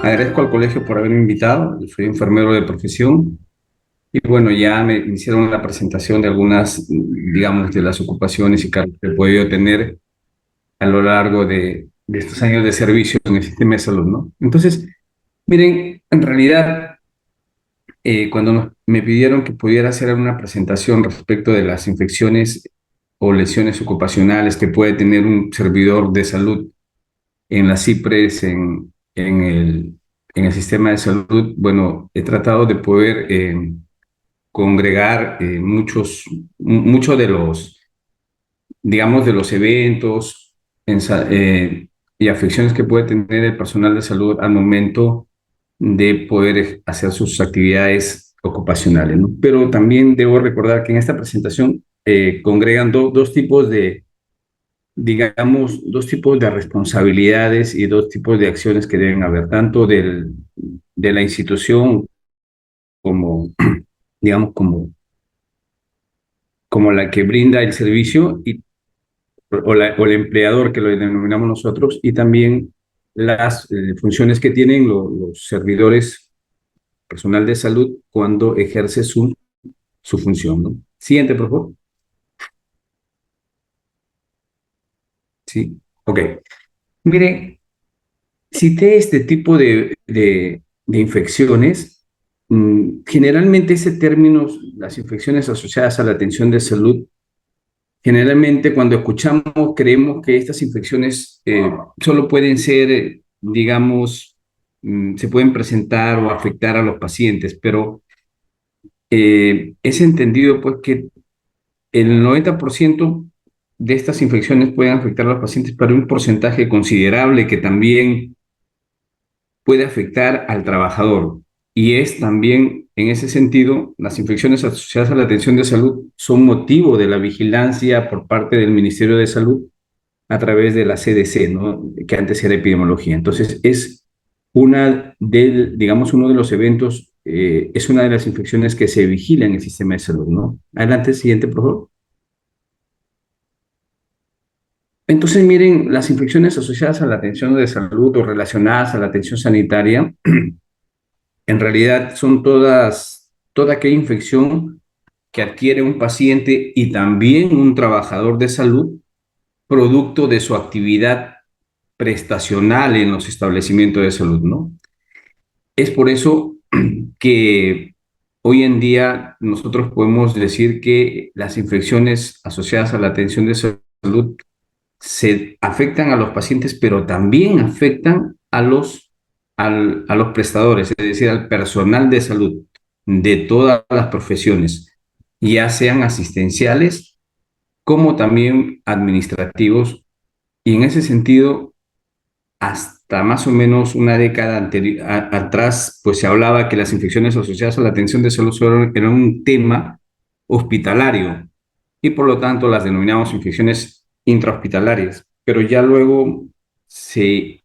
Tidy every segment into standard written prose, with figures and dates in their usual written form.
Agradezco al colegio por haberme invitado. Yo soy enfermero de profesión y bueno, ya me hicieron la presentación de algunas, digamos, de las ocupaciones y cargos que he podido tener a lo largo de estos años de servicio en el sistema de salud, ¿no? Entonces, miren, en realidad, cuando me pidieron que pudiera hacer una presentación respecto de las infecciones o lesiones ocupacionales que puede tener un servidor de salud en las CIPRES, en el sistema de salud, bueno, he tratado de poder congregar muchos de los, digamos, de los eventos y afecciones que puede tener el personal de salud al momento de poder hacer sus actividades ocupacionales, ¿no? Pero también debo recordar que en esta presentación congregan dos tipos de, digamos, dos tipos de responsabilidades y dos tipos de acciones que deben haber, tanto de la institución como, digamos, como la que brinda el servicio o el empleador que lo denominamos nosotros, y también las funciones que tienen los servidores, personal de salud, cuando ejerce su función, ¿no? Siguiente, por favor. Sí, ok. Mire, cité este tipo de infecciones. Generalmente ese término, las infecciones asociadas a la atención de salud, generalmente cuando escuchamos creemos que estas infecciones solo pueden ser, digamos, se pueden presentar o afectar a los pacientes, pero es entendido pues que el 90% de estas infecciones pueden afectar a los pacientes, pero un porcentaje considerable que también puede afectar al trabajador. Y es también, en ese sentido, las infecciones asociadas a la atención de salud son motivo de la vigilancia por parte del Ministerio de Salud a través de la CDC, ¿no? Que antes era epidemiología. Entonces, es digamos, uno de los eventos, es una de las infecciones que se vigila en el sistema de salud, ¿no? Adelante, siguiente, por favor. Entonces, miren, las infecciones asociadas a la atención de salud o relacionadas a la atención sanitaria en realidad son toda aquella infección que adquiere un paciente y también un trabajador de salud producto de su actividad prestacional en los establecimientos de salud, ¿no? Es por eso que hoy en día nosotros podemos decir que las infecciones asociadas a la atención de salud se afectan a los pacientes, pero también afectan a los prestadores, es decir, al personal de salud de todas las profesiones, ya sean asistenciales como también administrativos. Y en ese sentido, hasta más o menos una década atrás, pues se hablaba que las infecciones asociadas a la atención de salud solo eran un tema hospitalario y por lo tanto las denominamos infecciones intrahospitalarias. Pero ya luego se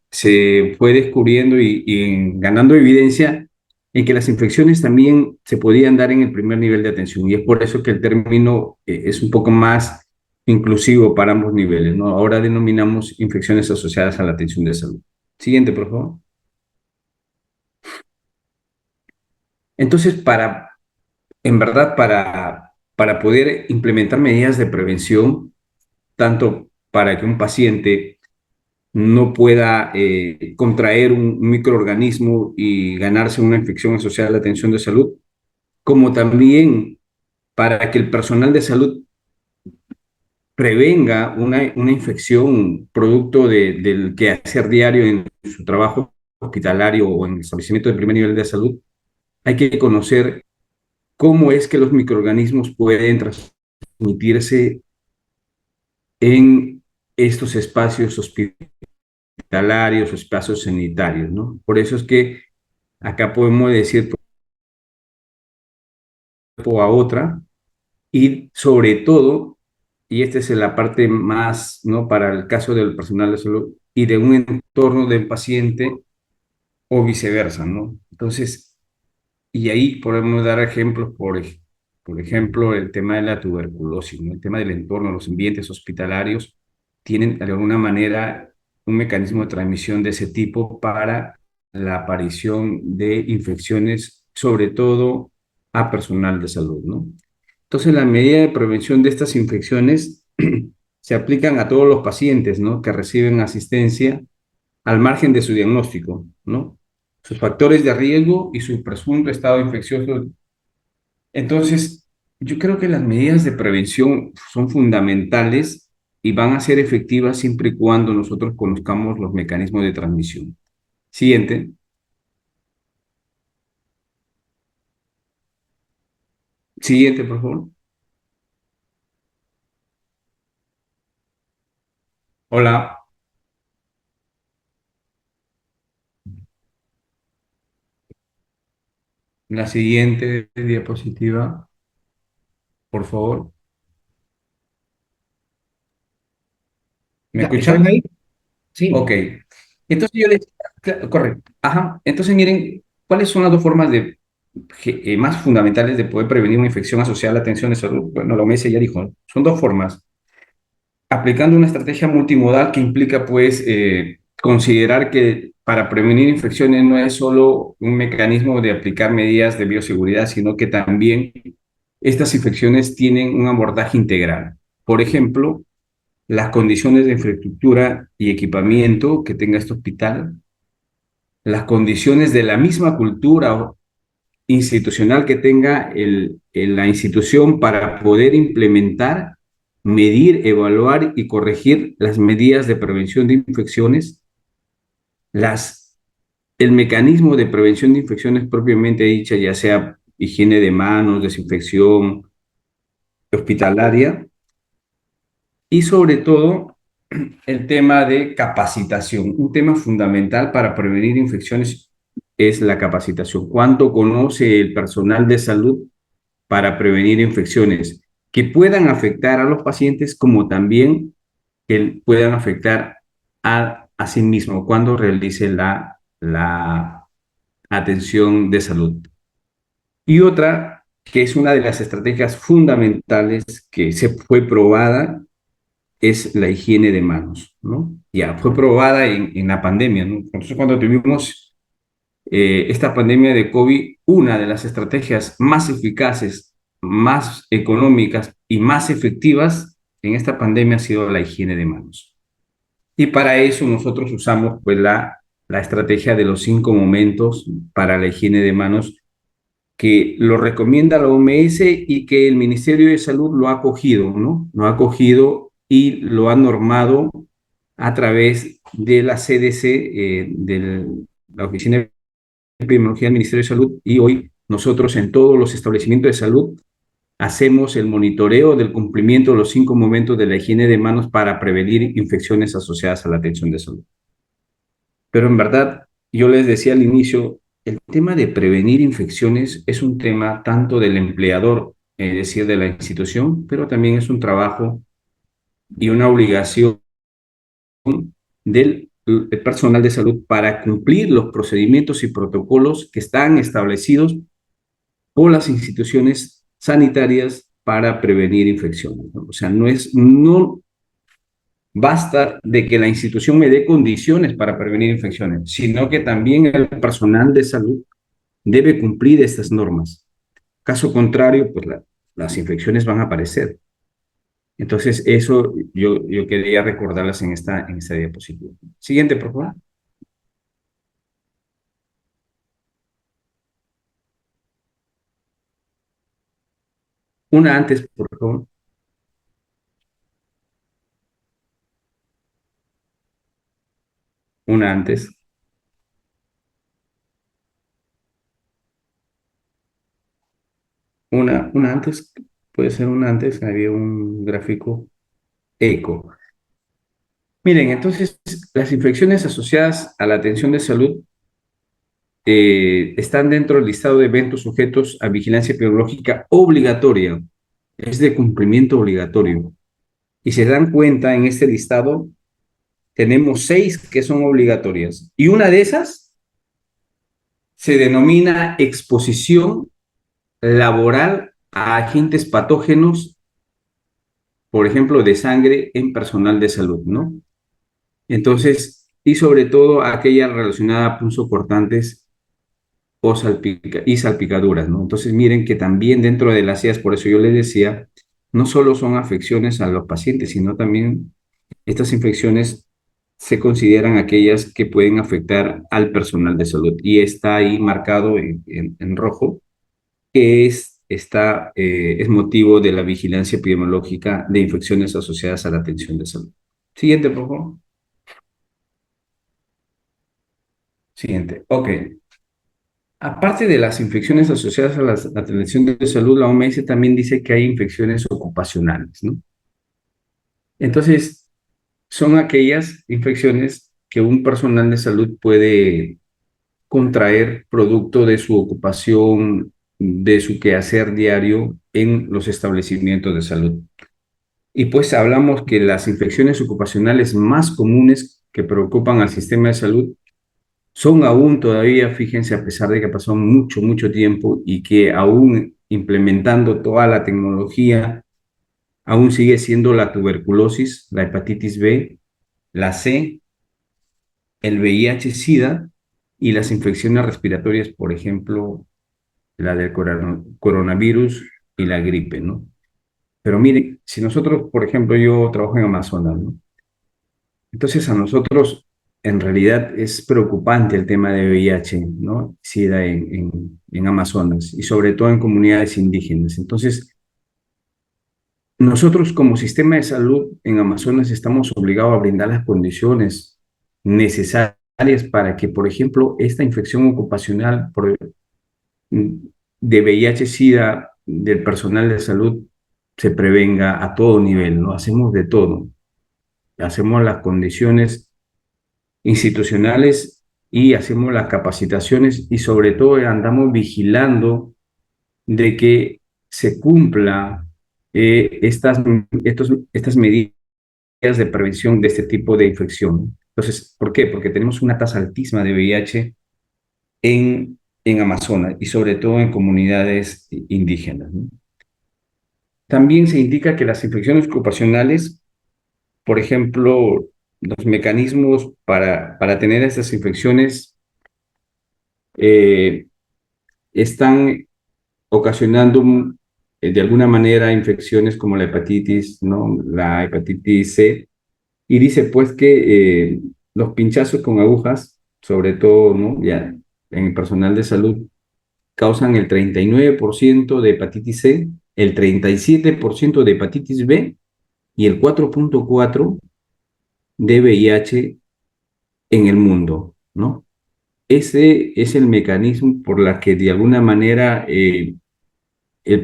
fue descubriendo y ganando evidencia en que las infecciones también se podían dar en el primer nivel de atención y es por eso que el término es un poco más inclusivo para ambos niveles, ¿no? Ahora denominamos infecciones asociadas a la atención de salud. Siguiente, por favor. Entonces, en verdad, para poder implementar medidas de prevención, tanto para que un paciente no pueda contraer un microorganismo y ganarse una infección asociada a la atención de salud, como también para que el personal de salud prevenga una infección producto del quehacer diario en su trabajo hospitalario o en el establecimiento de primer nivel de salud. Hay que conocer cómo es que los microorganismos pueden transmitirse en estos espacios hospitalarios o espacios sanitarios, ¿no? Por eso es que acá podemos decir a otra y sobre todo, y esta es la parte más, ¿no? Para el caso del personal de salud y de un entorno del paciente o viceversa, ¿no? Entonces, y ahí podemos dar ejemplos, por ejemplo, el tema de la tuberculosis, ¿no? El tema del entorno, los ambientes hospitalarios tienen de alguna manera un mecanismo de transmisión de ese tipo para la aparición de infecciones, sobre todo a personal de salud, ¿no? Entonces, la medida de prevención de estas infecciones se aplican a todos los pacientes, ¿no? Que reciben asistencia al margen de su diagnóstico, ¿no? Sus factores de riesgo y su presunto estado infeccioso. Entonces, yo creo que las medidas de prevención son fundamentales y van a ser efectivas siempre y cuando nosotros conozcamos los mecanismos de transmisión. Siguiente. Siguiente, por favor. Hola. La siguiente diapositiva, por favor. ¿Me Ya, ¿estamos escuchan? ahí? Ok. Sí. Entonces yo les... Correcto. Ajá. Entonces miren, ¿cuáles son las dos formas más fundamentales de poder prevenir una infección asociada a la atención de salud? Bueno, la OMS ya dijo, ¿no? Son dos formas. Aplicando una estrategia multimodal que implica, pues, considerar que para prevenir infecciones no es solo un mecanismo de aplicar medidas de bioseguridad, sino que también estas infecciones tienen un abordaje integral. Por ejemplo, las condiciones de infraestructura y equipamiento que tenga este hospital, las condiciones de la misma cultura institucional que tenga la institución para poder implementar, medir, evaluar y corregir las medidas de prevención de infecciones, las, el mecanismo de prevención de infecciones propiamente dicha, ya sea higiene de manos, desinfección hospitalaria, y sobre todo el tema de capacitación. Un tema fundamental para prevenir infecciones es la capacitación. ¿Cuánto conoce el personal de salud para prevenir infecciones que puedan afectar a los pacientes como también que puedan afectar a sí mismo cuando realice la atención de salud? Y otra, que es una de las estrategias fundamentales que se fue probada, es la higiene de manos, ¿no? Ya fue probada en la pandemia, ¿no? Entonces, cuando tuvimos esta pandemia de COVID, una de las estrategias más eficaces, más económicas y más efectivas en esta pandemia ha sido la higiene de manos. Y para eso nosotros usamos pues la estrategia de los 5 momentos para la higiene de manos que lo recomienda la OMS y que el Ministerio de Salud lo ha acogido, ¿no? Lo ha acogido y lo ha normado a través de la CDC, de la Oficina de Epidemiología del Ministerio de Salud, y hoy nosotros en todos los establecimientos de salud hacemos el monitoreo del cumplimiento de los 5 momentos de la higiene de manos para prevenir infecciones asociadas a la atención de salud. Pero en verdad, yo les decía al inicio, el tema de prevenir infecciones es un tema tanto del empleador, es decir, de la institución, pero también es un trabajo y una obligación del personal de salud para cumplir los procedimientos y protocolos que están establecidos por las instituciones sanitarias para prevenir infecciones, ¿no? O sea, no basta de que la institución me dé condiciones para prevenir infecciones, sino que también el personal de salud debe cumplir estas normas. Caso contrario, pues las infecciones van a aparecer. Entonces, eso yo quería recordarlas en esta diapositiva. Siguiente, por favor. Una antes, por favor. Una antes. Una antes. Puede ser una antes. Había un gráfico eco. Miren, entonces, las infecciones asociadas a la atención de salud están dentro del listado de eventos sujetos a vigilancia epidemiológica obligatoria. Es de cumplimiento obligatorio. Y se dan cuenta en este listado, tenemos 6 que son obligatorias. Y una de esas se denomina exposición laboral a agentes patógenos, por ejemplo, de sangre en personal de salud, ¿no? Entonces, y sobre todo aquella relacionada a punzocortantes y salpicaduras, ¿no? Entonces miren que también dentro de las IAS, por eso yo les decía, no solo son afecciones a los pacientes, sino también estas infecciones se consideran aquellas que pueden afectar al personal de salud y está ahí marcado en rojo, que es motivo de la vigilancia epidemiológica de infecciones asociadas a la atención de salud. Siguiente, por favor. Siguiente. Ok. Aparte de las infecciones asociadas a la atención de salud, la OMS también dice que hay infecciones ocupacionales, ¿no? Entonces, son aquellas infecciones que un personal de salud puede contraer producto de su ocupación, de su quehacer diario en los establecimientos de salud. Y pues hablamos que las infecciones ocupacionales más comunes que preocupan al sistema de salud son aún todavía, fíjense, a pesar de que pasó mucho, mucho tiempo y que aún implementando toda la tecnología, aún sigue siendo la tuberculosis, la hepatitis B, la C, el VIH-Sida y las infecciones respiratorias, por ejemplo, la del coronavirus y la gripe, ¿no? Pero mire, si nosotros, por ejemplo, yo trabajo en Amazonas, ¿no? Entonces a nosotros en realidad es preocupante el tema de VIH, ¿no? SIDA en Amazonas y sobre todo en comunidades indígenas. Entonces, nosotros como sistema de salud en Amazonas estamos obligados a brindar las condiciones necesarias para que, por ejemplo, esta infección ocupacional de VIH-Sida del personal de salud se prevenga a todo nivel, ¿no? Hacemos de todo, hacemos las condiciones institucionales y hacemos las capacitaciones y sobre todo andamos vigilando de que se cumpla estas medidas de prevención de este tipo de infección. Entonces, ¿por qué? Porque tenemos una tasa altísima de VIH en Amazonas y sobre todo en comunidades indígenas, ¿no? También se indica que las infecciones ocupacionales, por ejemplo, los mecanismos para tener estas infecciones eh, están ocasionando de alguna manera infecciones como la hepatitis, ¿no? La hepatitis C. Y dice pues que los pinchazos con agujas, sobre todo, ¿no? Ya en el personal de salud, causan el 39% de hepatitis C, el 37% de hepatitis B y el 4.4% de VIH en el mundo, ¿no? Ese es el mecanismo por la que de alguna manera el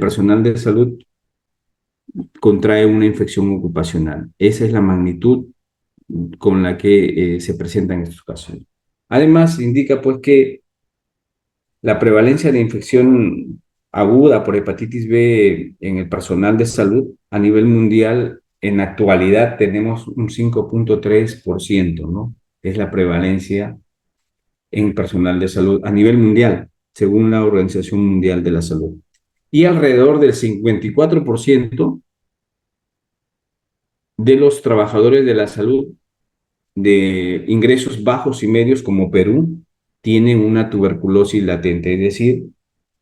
personal de salud contrae una infección ocupacional. Esa es la magnitud con la que se presentan estos casos. Además, indica pues que la prevalencia de infección aguda por hepatitis B en el personal de salud a nivel mundial, en la actualidad tenemos un 5.3%, ¿no? Es la prevalencia en personal de salud a nivel mundial, según la Organización Mundial de la Salud. Y alrededor del 54% de los trabajadores de la salud de ingresos bajos y medios como Perú tienen una tuberculosis latente. Es decir,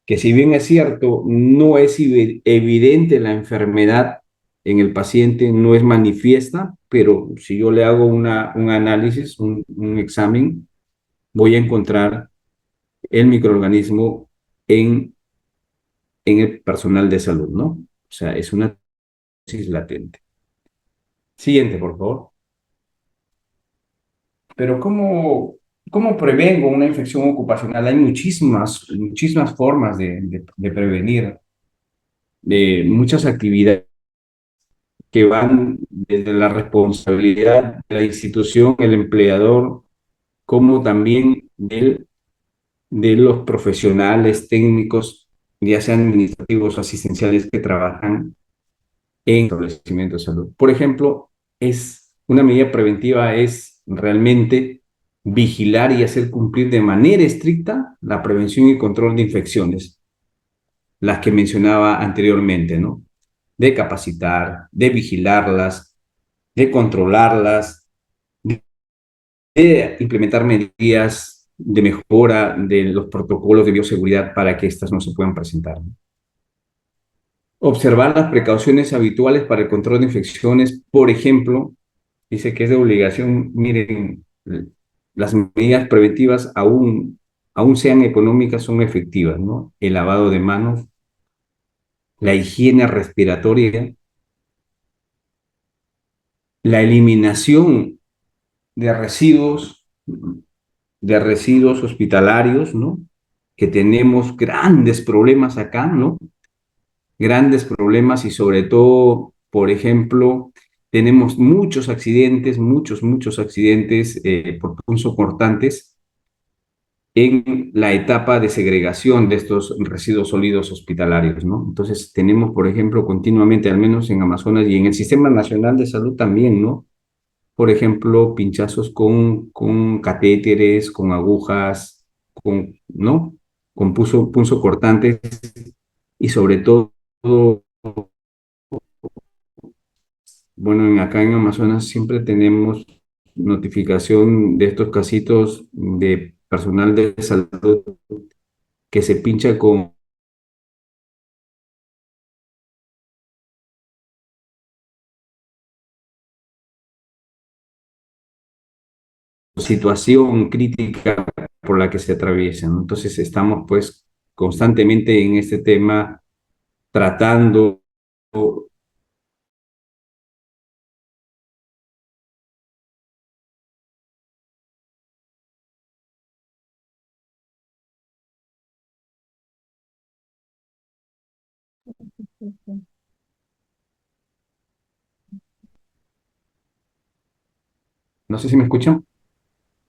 que si bien es cierto, no es evidente la enfermedad en el paciente, no es manifiesta, pero si yo le hago un análisis, un examen, voy a encontrar el microorganismo en el personal de salud, ¿no? O sea, es una tuberculosis latente. Siguiente, por favor. Pero ¿cómo prevengo una infección ocupacional? Hay muchísimas formas de prevenir, de muchas actividades que van desde la responsabilidad de la institución, el empleador, como también de los profesionales técnicos, ya sean administrativos o asistenciales que trabajan en establecimientos de salud. Por ejemplo, una medida preventiva es realmente vigilar y hacer cumplir de manera estricta la prevención y control de infecciones, las que mencionaba anteriormente, ¿no? De capacitar, de vigilarlas, de controlarlas, implementar medidas de mejora de los protocolos de bioseguridad para que estas no se puedan presentar. Observar las precauciones habituales para el control de infecciones, por ejemplo, dice que es de obligación, miren, las medidas preventivas aún sean económicas, son efectivas, ¿no? El lavado de manos, la higiene respiratoria, la eliminación de residuos hospitalarios, ¿no? Que tenemos grandes problemas acá, ¿no? Grandes problemas y sobre todo, por ejemplo, tenemos muchos accidentes por punzocortantes en la etapa de segregación de estos residuos sólidos hospitalarios, ¿no? Entonces tenemos, por ejemplo, continuamente, al menos en Amazonas y en el Sistema Nacional de Salud también, ¿no? Por ejemplo, pinchazos con catéteres, con agujas, ¿no? Con punzocortantes y sobre todo, bueno, acá en Amazonas siempre tenemos notificación de estos casitos de personal de salud que se pincha con situación crítica por la que se atraviesan, ¿no? Entonces estamos pues constantemente en este tema tratando no sé si me escuchan.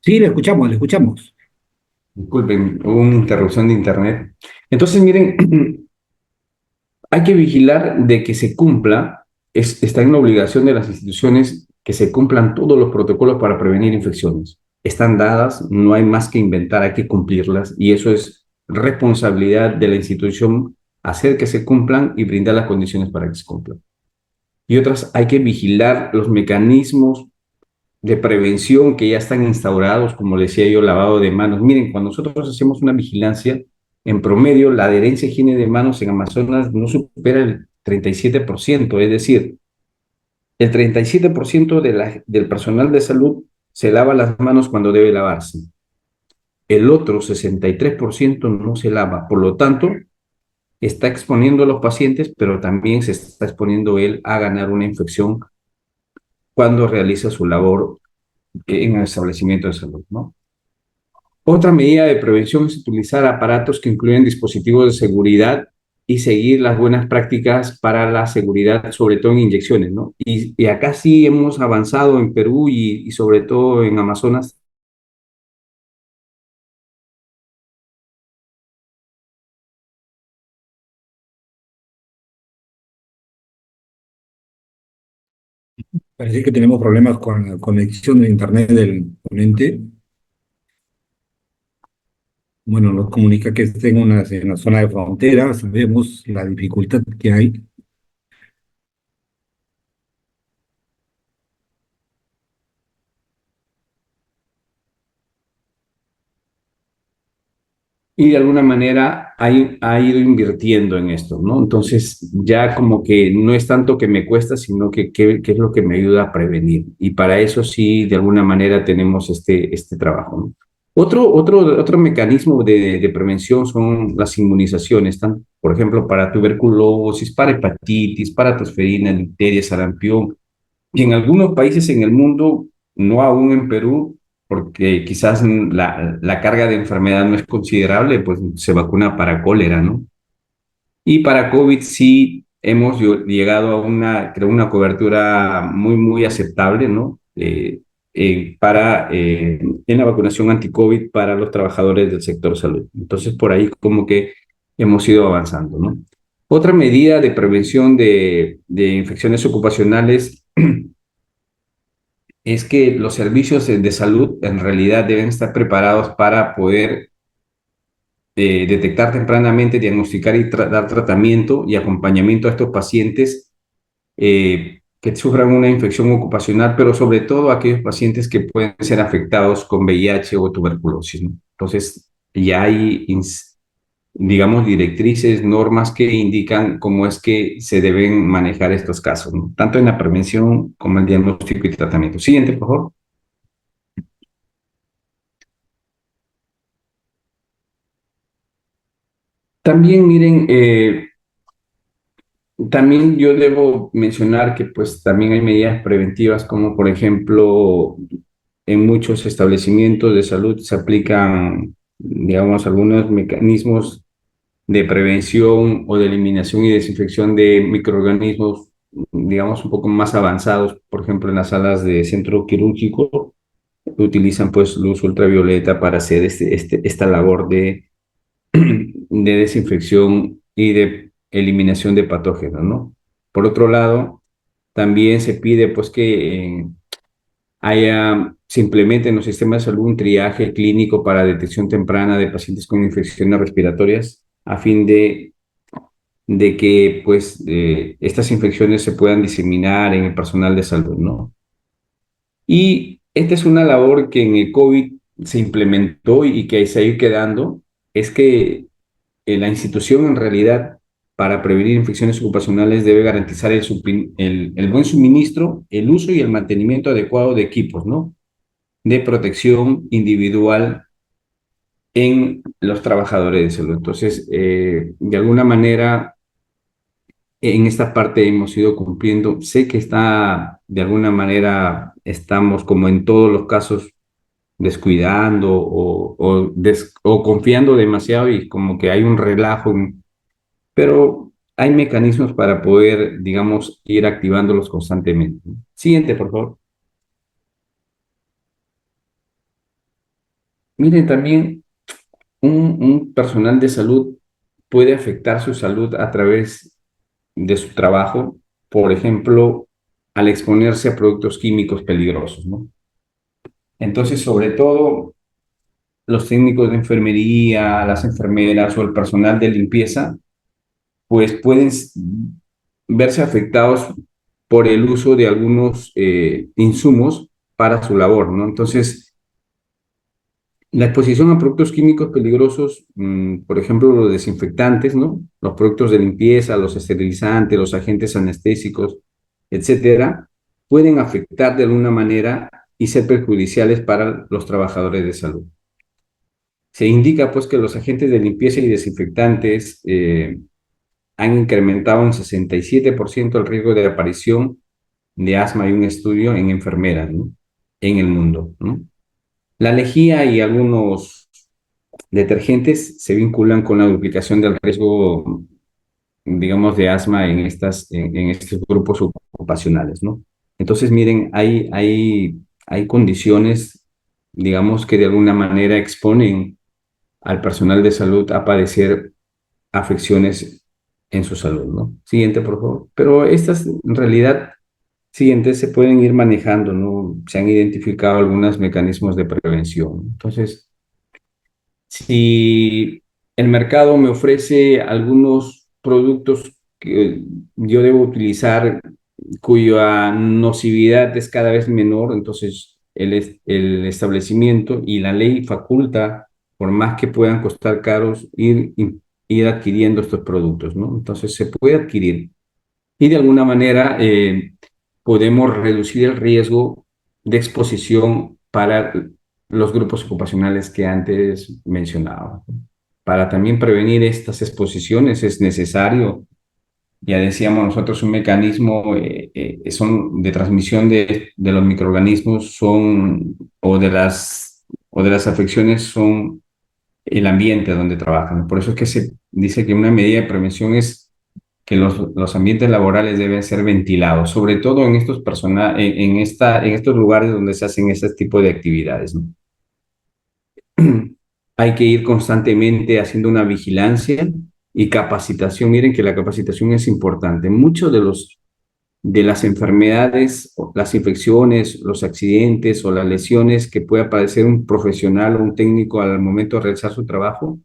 Sí, le escuchamos, le escuchamos. Disculpen, hubo una interrupción de internet. Entonces, miren, hay que vigilar de que se cumpla, está en la obligación de las instituciones que se cumplan todos los protocolos para prevenir infecciones. Están dadas, no hay más que inventar, hay que cumplirlas y eso es responsabilidad de la institución hacer que se cumplan y brindar las condiciones para que se cumplan. Y otras, hay que vigilar los mecanismos de prevención que ya están instaurados, como decía yo, lavado de manos. Miren, cuando nosotros hacemos una vigilancia, en promedio la adherencia a higiene de manos en Amazonas no supera el 37%, es decir, el 37% del personal de salud se lava las manos cuando debe lavarse. El otro 63% no se lava. Por lo tanto, está exponiendo a los pacientes, pero también se está exponiendo él a ganar una infección cuando realiza su labor en el establecimiento de salud, ¿no? Otra medida de prevención es utilizar aparatos que incluyen dispositivos de seguridad y seguir las buenas prácticas para la seguridad, sobre todo en inyecciones, ¿no? Y acá sí hemos avanzado en Perú y sobre todo en Amazonas. Parece que tenemos problemas con la conexión de internet del ponente. Bueno, nos comunica que está en una zona de frontera. Sabemos la dificultad que hay. Y de alguna manera ha ido invirtiendo en esto, ¿no? Entonces ya como que no es tanto que me cuesta, sino que es lo que me ayuda a prevenir. Y para eso sí, de alguna manera tenemos este trabajo, ¿no? Otro mecanismo de prevención son las inmunizaciones, por ejemplo, para tuberculosis, para hepatitis, para tosferina, difteria, sarampión. Y en algunos países en el mundo, no aún en Perú, porque quizás la carga de enfermedad no es considerable, pues se vacuna para cólera, ¿no? Y para COVID sí hemos llegado a creo, una cobertura muy aceptable, ¿no? En la vacunación anti-COVID para los trabajadores del sector salud. Entonces, por ahí como que hemos ido avanzando, ¿no? Otra medida de prevención de infecciones ocupacionales es que los servicios de salud en realidad deben estar preparados para poder detectar tempranamente, diagnosticar y dar tratamiento y acompañamiento a estos pacientes que sufran una infección ocupacional, pero sobre todo aquellos pacientes que pueden ser afectados con VIH o tuberculosis, ¿no? Entonces, ya hay, digamos, directrices, normas que indican cómo es que se deben manejar estos casos, ¿no? Tanto en la prevención como en el diagnóstico y tratamiento. Siguiente, por favor. También miren, también yo debo mencionar que pues también hay medidas preventivas como por ejemplo en muchos establecimientos de salud se aplican, digamos, algunos mecanismos de prevención o de eliminación y desinfección de microorganismos, digamos, un poco más avanzados, por ejemplo, en las salas de centro quirúrgico, utilizan pues luz ultravioleta para hacer esta labor de desinfección y de eliminación de patógenos, ¿no? Por otro lado, también se pide pues que se implemente en los sistemas de salud un triaje clínico para detección temprana de pacientes con infecciones respiratorias a fin de que pues estas infecciones se puedan diseminar en el personal de salud, ¿no? Y esta es una labor que en el COVID se implementó y que se ha ido quedando, es que la institución en realidad para prevenir infecciones ocupacionales debe garantizar el buen suministro, el uso y el mantenimiento adecuado de equipos, ¿no? De protección individual en los trabajadores de salud. Entonces, de alguna manera, en esta parte hemos ido cumpliendo. Sé que está, de alguna manera, estamos como en todos los casos descuidando o confiando demasiado y como que hay un relajo, pero hay mecanismos para poder, digamos, ir activándolos constantemente. Siguiente, por favor. Miren, también un personal de salud puede afectar su salud a través de su trabajo, por ejemplo, al exponerse a productos químicos peligrosos, ¿no? Entonces, sobre todo, los técnicos de enfermería, las enfermeras o el personal de limpieza, pues pueden verse afectados por el uso de algunos insumos para su labor, ¿no? Entonces, la exposición a productos químicos peligrosos, por ejemplo, los desinfectantes, ¿no? Los productos de limpieza, los esterilizantes, los agentes anestésicos, etcétera, pueden afectar de alguna manera y ser perjudiciales para los trabajadores de salud. Se indica, pues, que los agentes de limpieza y desinfectantes han incrementado un 67% el riesgo de aparición de asma y un estudio en enfermeras, ¿no? En el mundo, ¿no? La lejía y algunos detergentes se vinculan con la duplicación del riesgo, digamos, de asma en estos grupos ocupacionales, ¿no? Entonces, miren, hay condiciones, digamos, que de alguna manera exponen al personal de salud a padecer afecciones en su salud, ¿no? Siguiente, por favor. Pero estas, en realidad, siguientes se pueden ir manejando, ¿no? Se han identificado algunos mecanismos de prevención. Entonces, si el mercado me ofrece algunos productos que yo debo utilizar cuya nocividad es cada vez menor, entonces el establecimiento y la ley faculta, por más que puedan costar caros, ir adquiriendo estos productos, ¿no? Entonces se puede adquirir y de alguna manera podemos reducir el riesgo de exposición para los grupos ocupacionales que antes mencionaba. Para también prevenir estas exposiciones es necesario, ya decíamos nosotros, un mecanismo son de transmisión de los microorganismos son, o de las afecciones son el ambiente donde trabajan. Por eso es que se dice que una medida de prevención es que los ambientes laborales deben ser ventilados, sobre todo en en estos lugares donde se hacen ese tipo de actividades, ¿no? Hay que ir constantemente haciendo una vigilancia y capacitación. Miren que la capacitación es importante. Muchos de las enfermedades, las infecciones, los accidentes o las lesiones que pueda padecer un profesional o un técnico al momento de realizar su trabajo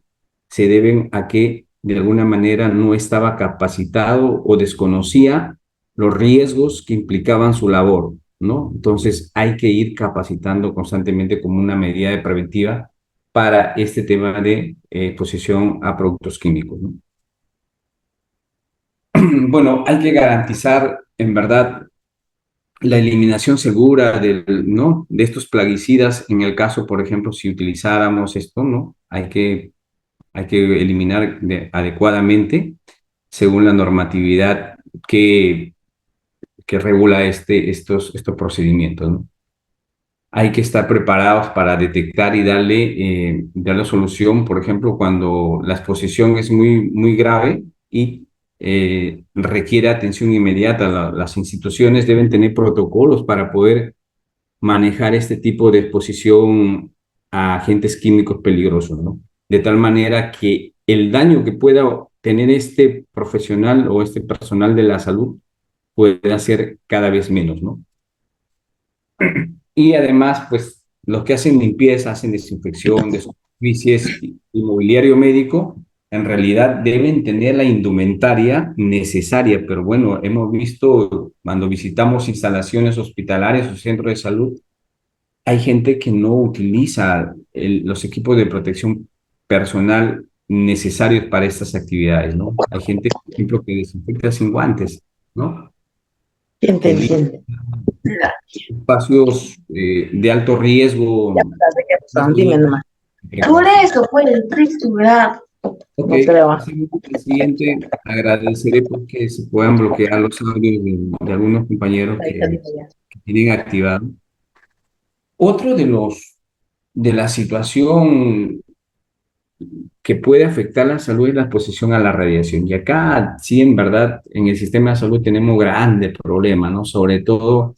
se deben a que de alguna manera no estaba capacitado o desconocía los riesgos que implicaban su labor, ¿no? Entonces hay que ir capacitando constantemente como una medida de preventiva para este tema de exposición a productos químicos, ¿no? Bueno, hay que garantizar, en verdad, la eliminación segura ¿no? de estos plaguicidas. En el caso, por ejemplo, si utilizáramos esto, ¿no? Hay que eliminar adecuadamente según la normatividad que, que regula estos procedimientos, ¿no? Hay que estar preparados para detectar y darle solución, por ejemplo, cuando la exposición es muy grave y requiere atención inmediata. Las instituciones deben tener protocolos para poder manejar este tipo de exposición a agentes químicos peligrosos, ¿no? De tal manera que el daño que pueda tener este profesional o este personal de la salud pueda ser cada vez menos, ¿no? Y además, pues los que hacen limpieza, hacen desinfección de superficies y mobiliario médico, en realidad deben tener la indumentaria necesaria, pero bueno, hemos visto cuando visitamos instalaciones hospitalarias o centros de salud, hay gente que no utiliza los equipos de protección personal necesarios para estas actividades, ¿no? Hay gente, por ejemplo, que desinfecta sin guantes, ¿no? Siente, Que siente. espacios de alto Ya, riesgo. ¿de qué son? Dime nomás. Por eso, pues, el triste, ¿verdad? Ok, No creo. el siguiente, agradeceré porque se puedan bloquear los audios de algunos compañeros Ahorita dime ya. que tienen activado. Otro de la situación que puede afectar la salud es la exposición a la radiación. Y acá, sí, en verdad, en el sistema de salud tenemos grandes problemas, ¿no? Sobre todo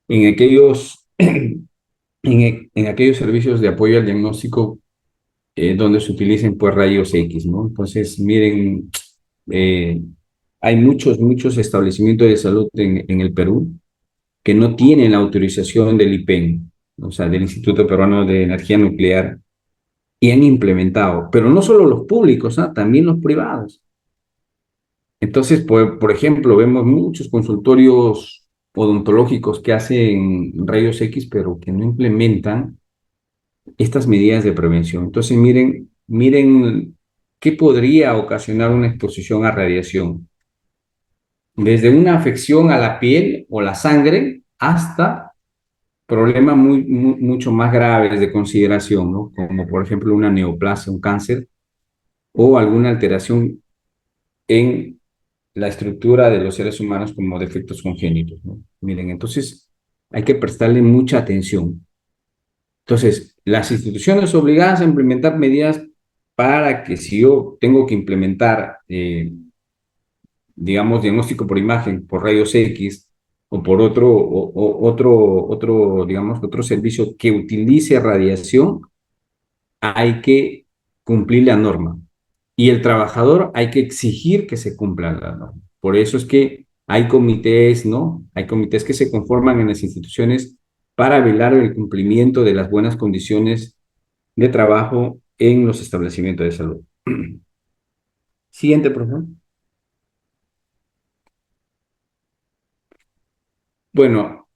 en aquellos, en aquellos servicios de apoyo al diagnóstico donde se utilicen pues rayos X, ¿no? Entonces, miren, eh, hay muchos establecimientos de salud en el Perú que no tienen la autorización del IPEN, o sea, del Instituto Peruano de Energía Nuclear, y han implementado, pero no solo los públicos, ¿ah? También los privados. Entonces, por ejemplo, vemos muchos consultorios odontológicos que hacen rayos X, pero que no implementan estas medidas de prevención. Entonces, miren qué podría ocasionar una exposición a radiación, desde una afección a la piel o la sangre hasta problemas mucho más graves de consideración, ¿no? Como por ejemplo una neoplasia, un cáncer o alguna alteración en la estructura de los seres humanos como defectos congénitos, ¿no? Miren, entonces hay que prestarle mucha atención. Entonces, las instituciones obligadas a implementar medidas para que si yo tengo que implementar, digamos, diagnóstico por imagen, por rayos X o por digamos, otro servicio que utilice radiación, hay que cumplir la norma. Y el trabajador hay que exigir que se cumpla la norma. Por eso es que hay comités, ¿no? Hay comités que se conforman en las instituciones para velar el cumplimiento de las buenas condiciones de trabajo en los establecimientos de salud. Siguiente, por favor. Bueno,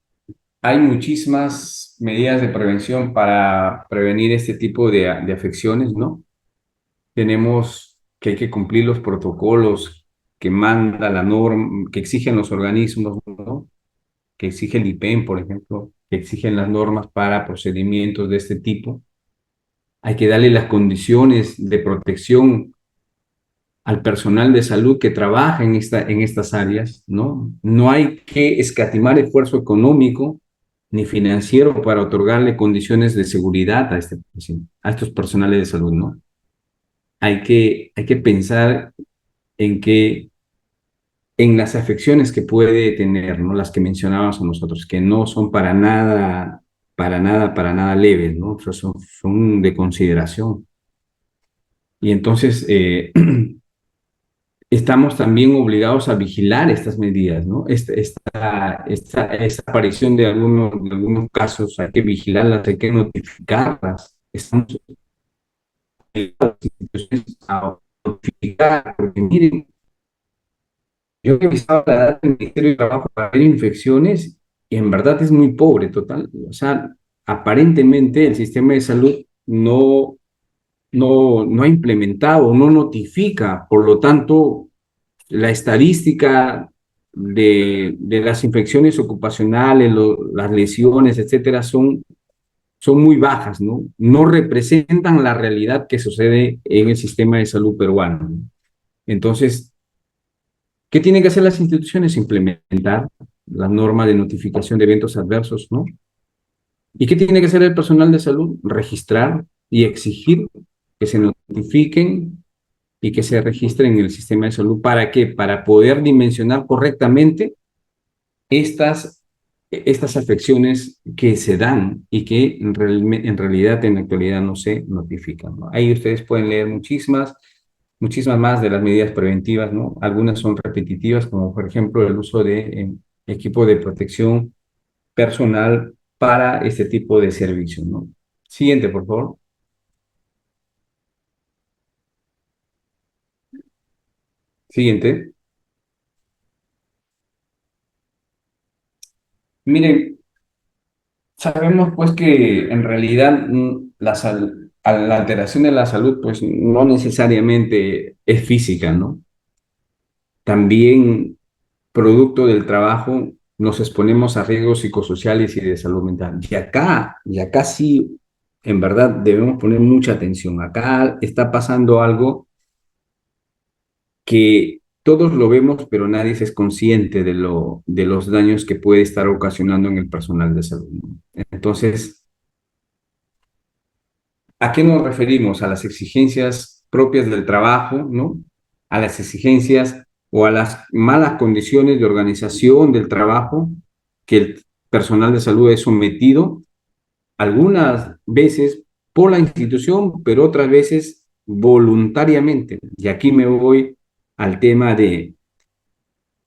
hay muchísimas medidas de prevención para prevenir este tipo de afecciones, ¿no? Tenemos que hay que cumplir los protocolos que manda la norma, que exigen los organismos, ¿no? Que exige el IPEN, por ejemplo, que exigen las normas para procedimientos de este tipo. Hay que darle las condiciones de protección al personal de salud que trabaja en estas áreas, ¿no? No hay que escatimar esfuerzo económico ni financiero para otorgarle condiciones de seguridad a estos personales de salud, ¿no? Hay que pensar en que en las afecciones que puede tener, ¿no? Las que mencionábamos a nosotros, que no son para nada leves, ¿no? O sea, son de consideración. Y entonces estamos también obligados a vigilar estas medidas, ¿no? Esta aparición de algunos casos, hay que vigilarlas, hay que notificarlas. Estamos obligados a notificar, porque miren, Yo he revisado la data del Ministerio de Trabajo para ver infecciones y en verdad es muy pobre, total. O sea, aparentemente el sistema de salud no ha implementado, no notifica, por lo tanto, la estadística de las infecciones ocupacionales, las lesiones, etcétera, son muy bajas, ¿no? No representan la realidad que sucede en el sistema de salud peruano. Entonces, ¿qué tienen que hacer las instituciones? Implementar la norma de notificación de eventos adversos, ¿no? ¿Y qué tiene que hacer el personal de salud? Registrar y exigir que se notifiquen y que se registren en el sistema de salud. ¿Para qué? Para poder dimensionar correctamente estas, estas afecciones que se dan y que en realidad en la actualidad no se notifican, ¿no? Ahí ustedes pueden leer muchísimas más de las medidas preventivas, ¿no? Algunas son repetitivas, como por ejemplo el uso de equipo de protección personal para este tipo de servicios, ¿no? Siguiente, por favor. Siguiente. Miren, sabemos pues que en realidad la alteración de la salud pues no necesariamente es física, ¿no? También producto del trabajo nos exponemos a riesgos psicosociales y de salud mental. Y acá sí, en verdad debemos poner mucha atención. Acá está pasando algo que todos lo vemos, pero nadie es consciente de los daños que puede estar ocasionando en el personal de salud, ¿no? Entonces, ¿a qué nos referimos? A las exigencias propias del trabajo, ¿no? A las exigencias o a las malas condiciones de organización del trabajo que el personal de salud es sometido, algunas veces por la institución, pero otras veces voluntariamente. Y aquí me voy al tema de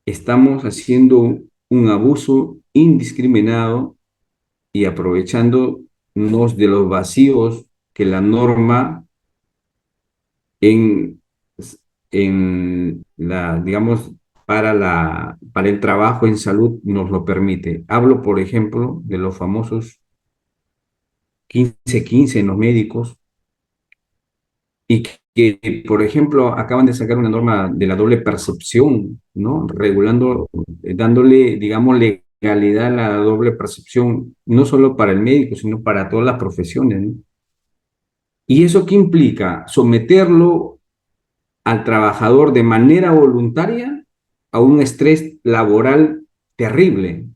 estamos haciendo un abuso indiscriminado y aprovechándonos de los vacíos que la norma en, digamos, para el trabajo en salud nos lo permite. Hablo, por ejemplo, de los famosos 15-15 en los médicos y por ejemplo, acaban de sacar una norma de la doble percepción, ¿no? Regulando, dándole, digamos, legalidad a la doble percepción, no solo para el médico, sino para todas las profesiones, ¿no? ¿Y eso qué implica? Someterlo al trabajador de manera voluntaria a un estrés laboral terrible,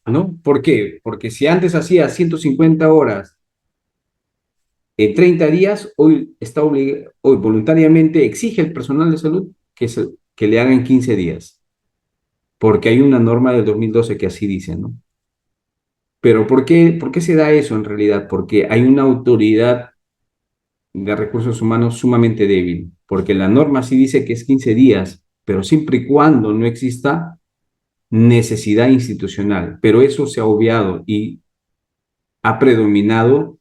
¿no? ¿Por qué? Porque si antes hacía 150 horas en 30 días, hoy voluntariamente exige el personal de salud que le haga en 15 días, porque hay una norma del 2012 que así dice, ¿no? Pero ¿por qué se da eso en realidad? Porque hay una autoridad de recursos humanos sumamente débil, porque la norma sí dice que es 15 días, pero siempre y cuando no exista necesidad institucional, pero eso se ha obviado y ha predominado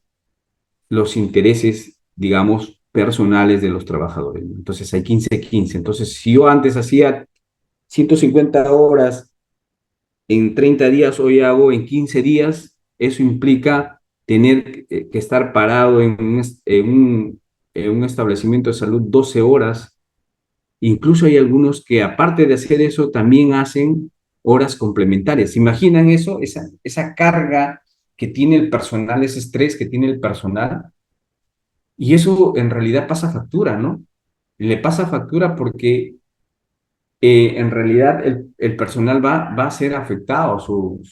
los intereses, digamos, personales de los trabajadores. Entonces hay 15-15. Entonces, si yo antes hacía 150 horas en 30 días, hoy hago en 15 días, eso implica tener que estar parado en un establecimiento de salud 12 horas. Incluso hay algunos que aparte de hacer eso, también hacen horas complementarias. ¿Se imaginan eso? Esa carga que tiene el personal, ese estrés que tiene el personal. Y eso en realidad pasa factura, ¿no? Le pasa factura porque en realidad el personal va a ser afectado, su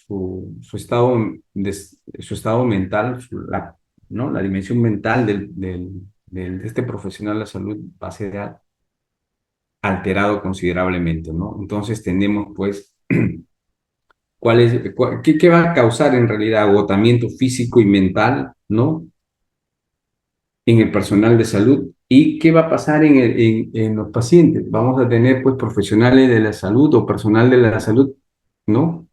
estado mental, ¿no? La dimensión mental de este profesional de la salud va a ser alterado considerablemente, ¿no? Entonces tenemos pues, ¿qué va a causar en realidad agotamiento físico y mental, ¿no? En el personal de salud y qué va a pasar en los pacientes. Vamos a tener pues profesionales de la salud o personal de la salud, ¿no?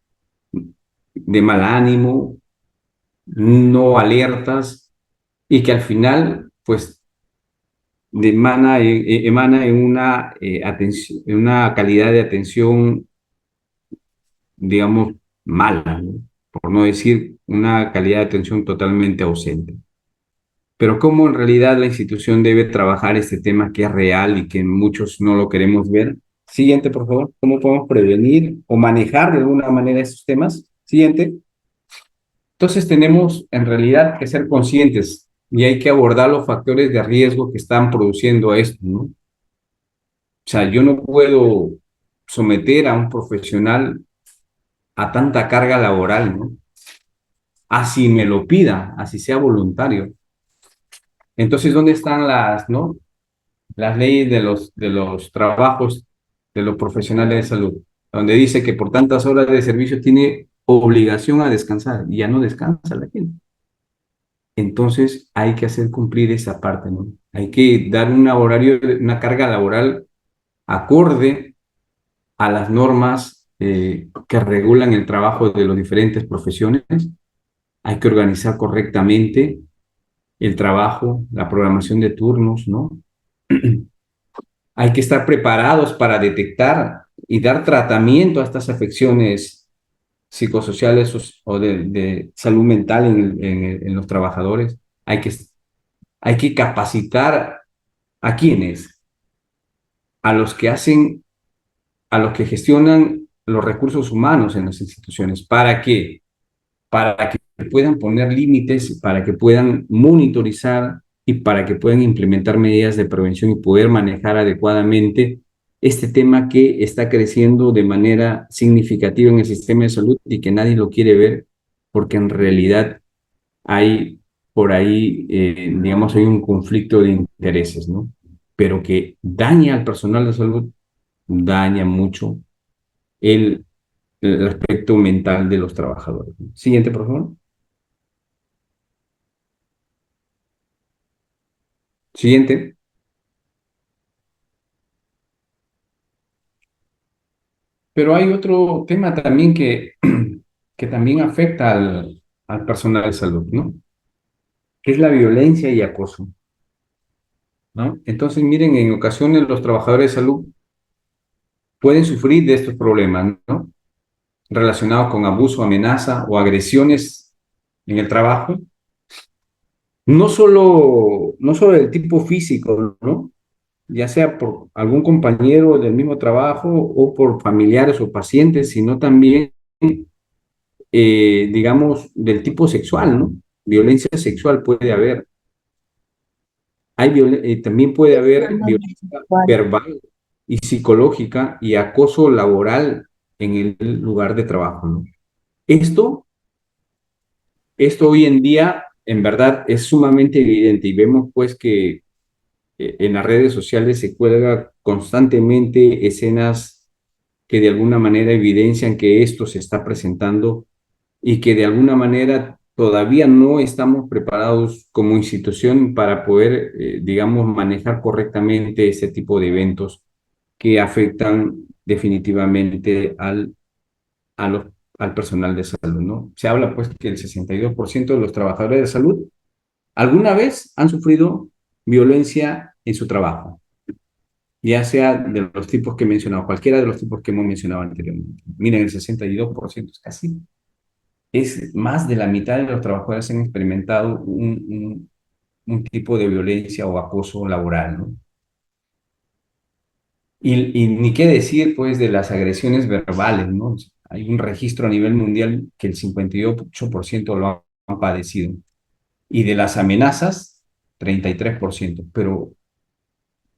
De mal ánimo, no alertas y que al final pues emana en una, en una calidad de atención, digamos, mala, ¿no? Por no decir una calidad de atención totalmente ausente. Pero cómo en realidad la institución debe trabajar este tema que es real y que muchos no lo queremos ver. Siguiente, por favor. ¿Cómo podemos prevenir o manejar de alguna manera estos temas? Siguiente. Entonces tenemos en realidad que ser conscientes y hay que abordar los factores de riesgo que están produciendo esto, ¿no? O sea, yo no puedo someter a un profesional a tanta carga laboral, ¿no? Así me lo pida, así sea voluntario. Entonces, ¿dónde están las, no? Las leyes de los trabajos de los profesionales de salud, donde dice que por tantas horas de servicio tiene obligación a descansar y ya no descansa la gente. Entonces hay que hacer cumplir esa parte, ¿no? Hay que dar un horario, una carga laboral acorde a las normas que regulan el trabajo de las diferentes profesiones. Hay que organizar correctamente el trabajo, la programación de turnos, ¿no? Hay que estar preparados para detectar y dar tratamiento a estas afecciones psicosociales o de salud mental en los trabajadores. Hay que capacitar a quienes, a los que hacen, a los que gestionan los recursos humanos en las instituciones. ¿Para qué? Para que puedan poner límites, para que puedan monitorizar y para que puedan implementar medidas de prevención y poder manejar adecuadamente este tema que está creciendo de manera significativa en el sistema de salud y que nadie lo quiere ver porque en realidad hay por ahí, digamos, hay un conflicto de intereses, ¿no? Pero que daña al personal de salud, daña mucho el, el aspecto mental de los trabajadores. Siguiente, por favor. Siguiente. Pero hay otro tema también que también afecta al personal de salud, ¿no? Que es la violencia y acoso, ¿no? Entonces, miren, en ocasiones los trabajadores de salud pueden sufrir de estos problemas, ¿no? Relacionados con abuso, amenaza o agresiones en el trabajo, no solo del tipo físico, ¿no? Ya sea por algún compañero del mismo trabajo o por familiares o pacientes, sino también digamos, del tipo sexual, ¿no? Violencia sexual puede haber. También puede haber violencia verbal y psicológica y acoso laboral en el lugar de trabajo, ¿no? Esto, esto hoy en día, en verdad, es sumamente evidente y vemos pues que en las redes sociales se cuelga constantemente escenas que de alguna manera evidencian que esto se está presentando y que de alguna manera todavía no estamos preparados como institución para poder, digamos, manejar correctamente ese tipo de eventos que afectan definitivamente a los, al personal de salud, ¿no? Se habla pues que el 62% de los trabajadores de salud alguna vez han sufrido violencia en su trabajo, ya sea de los tipos que he mencionado, cualquiera de los tipos que hemos mencionado anteriormente. Miren, el 62% es casi es más de la mitad de los trabajadores han experimentado un tipo de violencia o acoso laboral, ¿no? Y ni qué decir, pues, de las agresiones verbales, ¿no? Hay un registro a nivel mundial que el 58% lo han padecido. Y de las amenazas, 33%. Pero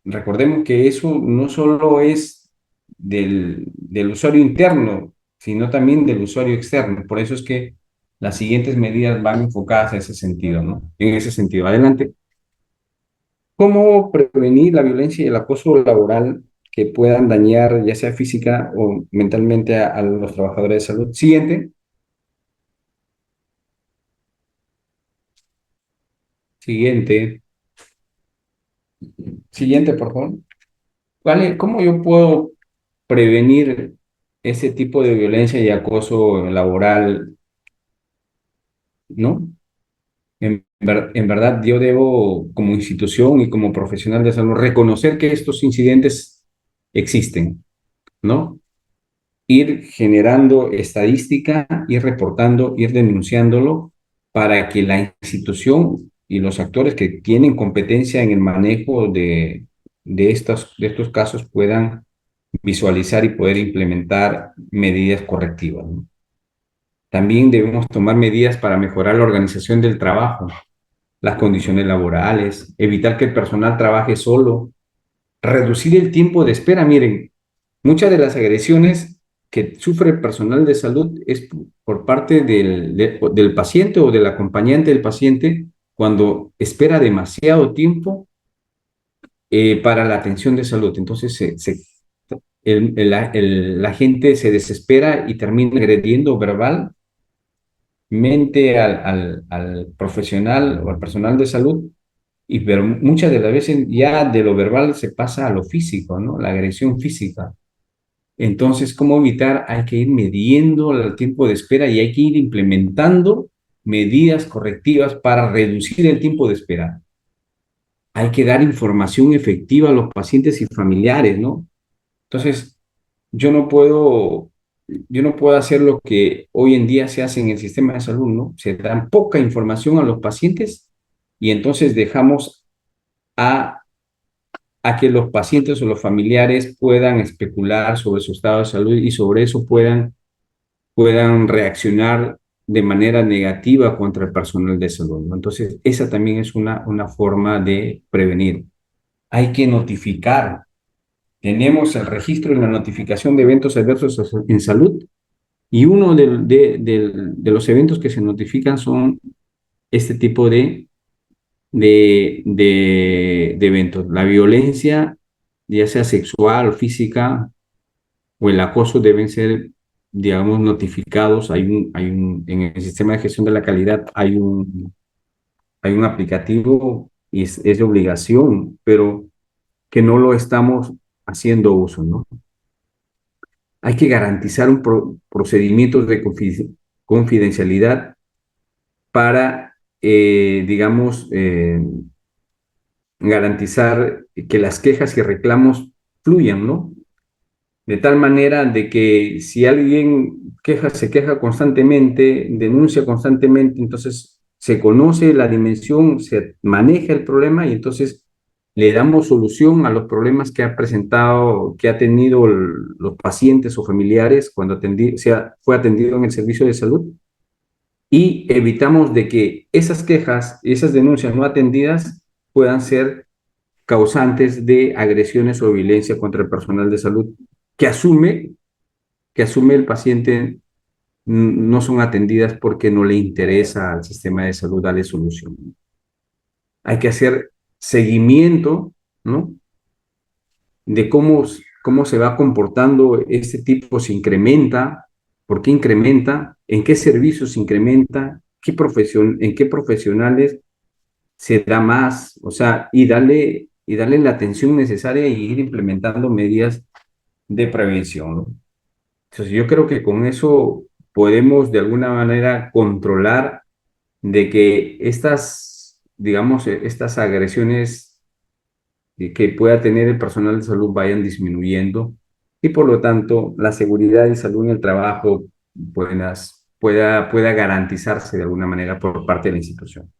recordemos que eso no solo es del usuario interno, sino también del usuario externo. Por eso es que las siguientes medidas van enfocadas a ese sentido, ¿no? En ese sentido. Adelante. ¿Cómo prevenir la violencia y el acoso laboral que puedan dañar, ya sea física o mentalmente, a los trabajadores de salud? Siguiente. Siguiente. Siguiente, por favor. ¿Vale? ¿Cómo yo puedo prevenir ese tipo de violencia y acoso laboral, ¿no? En En verdad, yo debo, como institución y como profesional de salud, reconocer que estos incidentes existen, ¿no? Ir generando estadística, ir reportando, ir denunciándolo para que la institución y los actores que tienen competencia en el manejo de estos casos puedan visualizar y poder implementar medidas correctivas, ¿no? También debemos tomar medidas para mejorar la organización del trabajo, las condiciones laborales, evitar que el personal trabaje solo, reducir el tiempo de espera. Miren, muchas de las agresiones que sufre el personal de salud es por parte del paciente o del acompañante del paciente cuando espera demasiado tiempo para la atención de salud. Entonces, la gente se desespera y termina agrediendo verbalmente al profesional o al personal de salud. Pero muchas de las veces ya de lo verbal se pasa a lo físico, ¿no? La agresión física. Entonces, ¿cómo evitar? Hay que ir midiendo el tiempo de espera y hay que ir implementando medidas correctivas para reducir el tiempo de espera. Hay que dar información efectiva a los pacientes y familiares, ¿no? Entonces, yo no puedo, yo no puedo hacer lo que hoy en día se hace en el sistema de salud, ¿no? Se dan poca información a los pacientes y entonces dejamos a a que los pacientes o los familiares puedan especular sobre su estado de salud y sobre eso puedan reaccionar de manera negativa contra el personal de salud, ¿no? Entonces, esa también es una forma de prevenir. Hay que notificar. Tenemos el registro y la notificación de eventos adversos en salud y uno de los eventos que se notifican son este tipo de eventos. La violencia, ya sea sexual o física, o el acoso deben ser, digamos, notificados. En el sistema de gestión de la calidad hay un aplicativo y es de obligación, pero que no lo estamos haciendo uso, ¿no? Hay que garantizar procedimientos de confidencialidad para, digamos, garantizar que las quejas y reclamos fluyan, ¿no? De tal manera de que si alguien se queja constantemente, denuncia constantemente, entonces se conoce la dimensión, se maneja el problema y entonces le damos solución a los problemas que ha presentado, que ha tenido los pacientes o familiares cuando fue atendido en el servicio de salud y evitamos de que esas quejas y esas denuncias no atendidas puedan ser causantes de agresiones o violencia contra el personal de salud que asume, que asume el paciente no son atendidas porque no le interesa al sistema de salud darle solución. Hay que hacer seguimiento, ¿no? De cómo se va comportando este tipo, se incrementa, por qué incrementa, en qué servicios se incrementa, en qué profesionales se da más, o sea, y darle la atención necesaria y ir implementando medidas de prevención, ¿no? Entonces, yo creo que con eso podemos de alguna manera controlar de que digamos, estas agresiones que pueda tener el personal de salud vayan disminuyendo y por lo tanto la seguridad y salud en el trabajo pueda garantizarse de alguna manera por parte de la institución.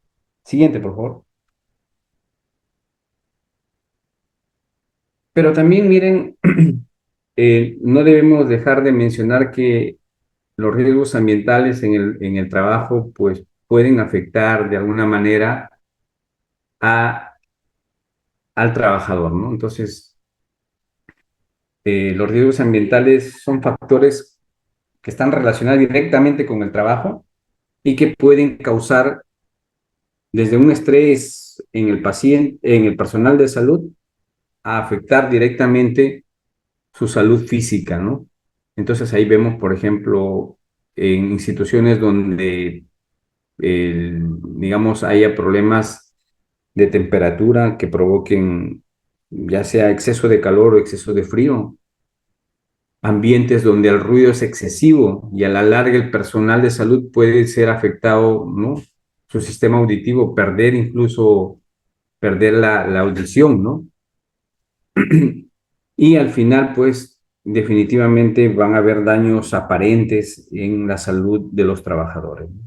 Siguiente, por favor. Pero también miren, no debemos dejar de mencionar que los riesgos ambientales en el trabajo pues pueden afectar de alguna manera a, al trabajador, ¿no? Entonces, los riesgos ambientales son factores que están relacionados directamente con el trabajo y que pueden causar desde un estrés en el paciente, en el personal de salud, a afectar directamente su salud física, ¿no? Entonces ahí vemos, por ejemplo, en instituciones donde, digamos, haya problemas de temperatura que provoquen ya sea exceso de calor o exceso de frío, ambientes donde el ruido es excesivo y a la larga el personal de salud puede ser afectado, ¿no? su sistema auditivo, perder la audición, ¿no? Y al final, pues, definitivamente van a haber daños aparentes en la salud de los trabajadores, ¿no?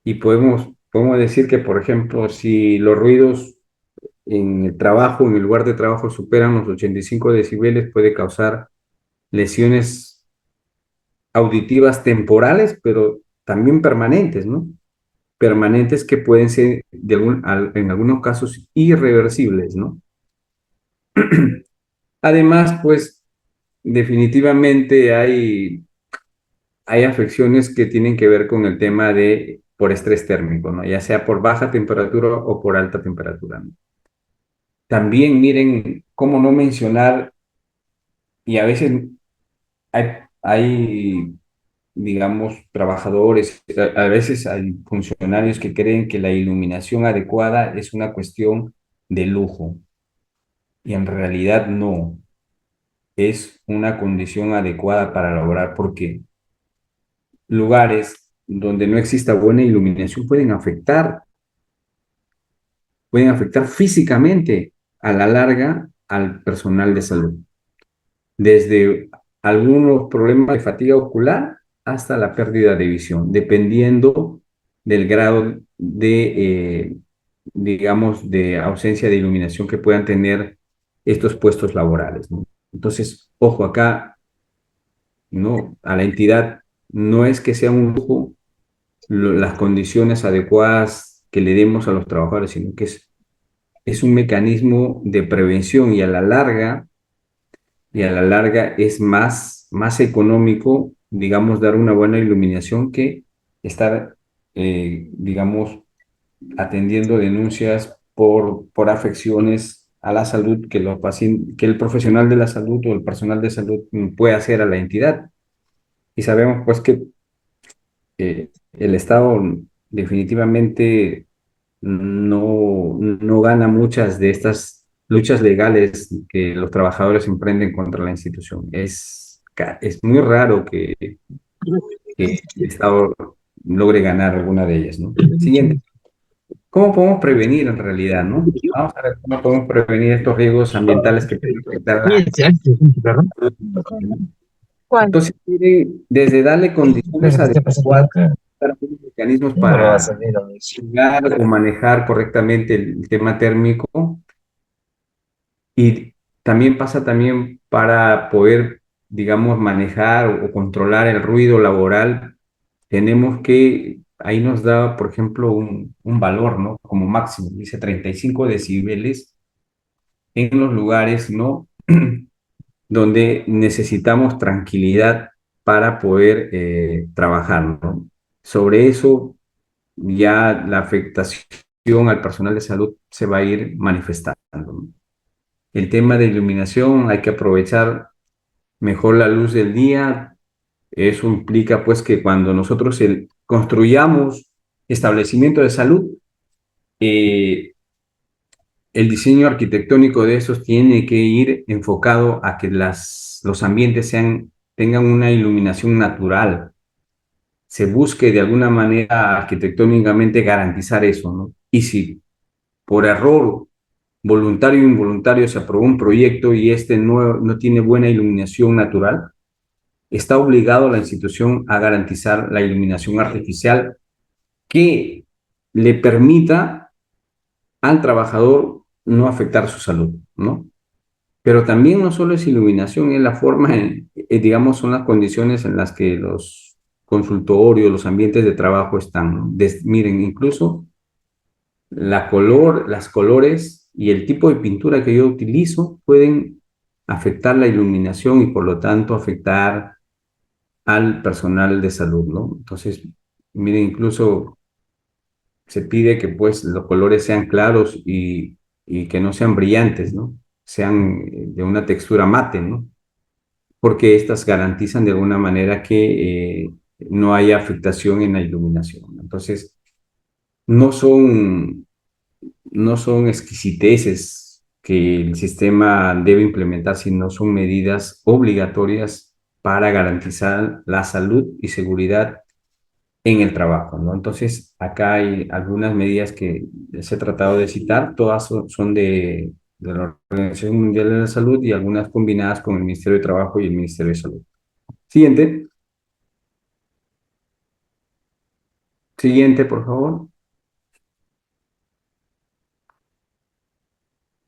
Y podemos decir que, por ejemplo, si los ruidos en el trabajo, en el lugar de trabajo, superan los 85 decibeles, puede causar lesiones auditivas temporales, pero también permanentes, ¿no? Permanentes que pueden ser en algunos casos irreversibles, ¿no? Además, pues definitivamente hay afecciones que tienen que ver con el tema de por estrés térmico, ¿no? Ya sea por baja temperatura o por alta temperatura, ¿no? También miren cómo no mencionar, y a veces hay digamos, trabajadores, a veces hay funcionarios que creen que la iluminación adecuada es una cuestión de lujo, y en realidad no, es una condición adecuada para lograr, porque lugares donde no exista buena iluminación pueden afectar físicamente a la larga al personal de salud, desde algunos problemas de fatiga ocular hasta la pérdida de visión, dependiendo del grado digamos, de ausencia de iluminación que puedan tener estos puestos laborales, ¿no? Entonces, ojo, acá, ¿no? A la entidad no es que sea un lujo las condiciones adecuadas que le demos a los trabajadores, sino que es un mecanismo de prevención, y a la larga es más económico, digamos, dar una buena iluminación que estar, digamos, atendiendo denuncias por afecciones a la salud que, que el profesional de la salud o el personal de salud puede hacer a la entidad. Y sabemos pues que el Estado definitivamente no gana muchas de estas luchas legales que los trabajadores emprenden contra la institución. Es muy raro que el Estado logre ganar alguna de ellas, ¿no? Siguiente. ¿Cómo podemos prevenir en realidad, no? Vamos a ver cómo podemos prevenir estos riesgos ambientales que pueden afectar la salud. ¿Cuál? Entonces, miren, desde darle condiciones adecuadas, dar algunos mecanismos para cuidar o manejar correctamente el tema térmico, y también pasa también para poder, digamos, manejar o controlar el ruido laboral, tenemos que, ahí nos da, por ejemplo, un valor, ¿no? Como máximo, dice 35 decibeles en los lugares, ¿no? Donde necesitamos tranquilidad para poder trabajar, ¿no? Sobre eso ya la afectación al personal de salud se va a ir manifestando, ¿no? El tema de iluminación, hay que aprovechar mejor la luz del día. Eso implica pues que cuando nosotros construyamos establecimiento de salud, eh, el diseño arquitectónico de esos tiene que ir enfocado a que los ambientes tengan una iluminación natural. Se busque de alguna manera arquitectónicamente garantizar eso, ¿no? Y si por error voluntario o involuntario se aprobó un proyecto y este no tiene buena iluminación natural, está obligado la institución a garantizar la iluminación artificial que le permita al trabajador no afectar su salud, ¿no? Pero también no solo es iluminación, es la forma, digamos, son las condiciones en las que los consultorios, los ambientes de trabajo están, ¿no? Miren, incluso las colores y el tipo de pintura que yo utilizo pueden afectar la iluminación y por lo tanto afectar al personal de salud, ¿no? Entonces, miren, incluso se pide que pues los colores sean claros y que no sean brillantes, ¿no? Sean de una textura mate, ¿no? Porque estas garantizan de alguna manera que no haya afectación en la iluminación. Entonces, no son, no son exquisiteces que el sistema debe implementar, sino son medidas obligatorias para garantizar la salud y seguridad en el trabajo, ¿no? Entonces, acá hay algunas medidas que les he tratado de citar, todas son de la Organización Mundial de la Salud y algunas combinadas con el Ministerio de Trabajo y el Ministerio de Salud. Siguiente, siguiente, por favor.